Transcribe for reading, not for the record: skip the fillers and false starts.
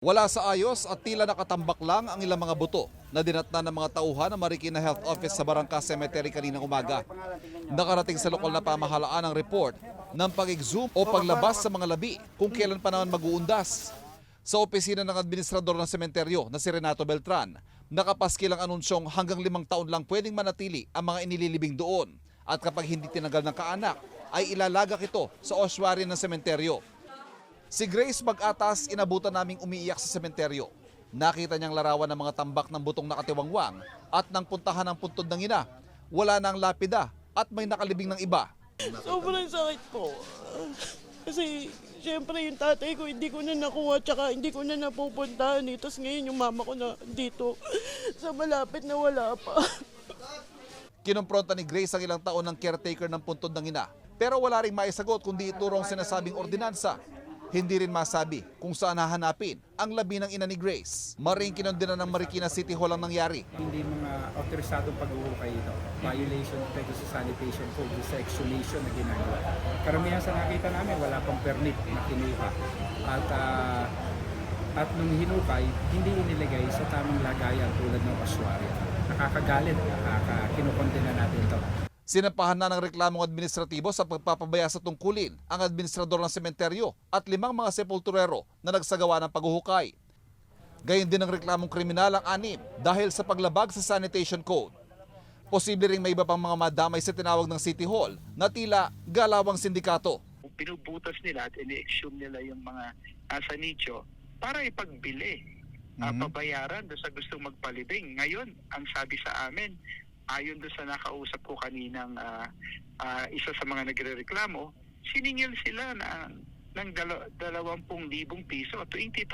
Wala sa ayos at tila nakatambak lang ang ilang mga buto na dinatnan ng mga tauhan ng Marikina Health Office sa Barangka Cemetery kaninang umaga. Nakarating sa lokal na pamahalaan ang report ng pag-exhume o paglabas sa mga labi kung kailan pa naman mag-uundas. Sa opisina ng administrador ng sementeryo na si Renato Beltran, nakapaskil ang anunsyong hanggang 5 taon lang pwedeng manatili ang mga inililibing doon. At kapag hindi tinanggal ng kaanak, ay ilalagak ito sa ossuary ng sementeryo. Si Grace Mag-Atas inabutan naming umiiyak sa sementeryo. Nakita niyang larawan ng mga tambak ng butong nakatiwangwang at nang puntahan ng puntod ng ina, wala na ang lapida at may nakalibing ng iba. Sobrang sakit po. Kasi siyempre yung tatay ko hindi ko na nakuha tsaka hindi ko na napupuntahan eh. Tapos ngayon yung mama ko na dito sa malapit na wala pa. Kinumpronta ni Grace ang ilang taon ng caretaker ng puntod ng ina. Pero wala ring maisagot kundi iturong sinasabing ordinansa. Hindi rin masabi kung saan hahanapin ang labi ng ina ni Grace. Maring kinondena ng Marikina City Hall ang nangyari. Hindi mga autorisadong pag-uhukay ito. Violation pwede sa sanitation code, sa exhumation na ginagawa. Karamihan sa nakita namin, wala pang permit na kinuha. At nung hinukay, hindi inilagay sa tamang lagayan tulad ng ossuary. Nakakagalit, kinukondena natin ito. Sinampahan na ng reklamong administratibo sa pagpapabaya sa tungkulin ang administrador ng sementeryo at 5 mga sepulturero na nagsagawa ng paghuhukay. Gayon din ang reklamong kriminal ang 6 dahil sa paglabag sa sanitation code. Posible ring may iba pang mga madamay sa tinawag ng City Hall na tila galawang sindikato. Pinubutas nila at ini-exhume nila yung mga nasa nicho para ipagbili, pabayaran doon sa gustong magpalibing. Ngayon, ang sabi sa amin, ayon doon sa nakausap ko kaninang isa sa mga nagrereklamo, siningil sila ng 20,000 piso, 20,000.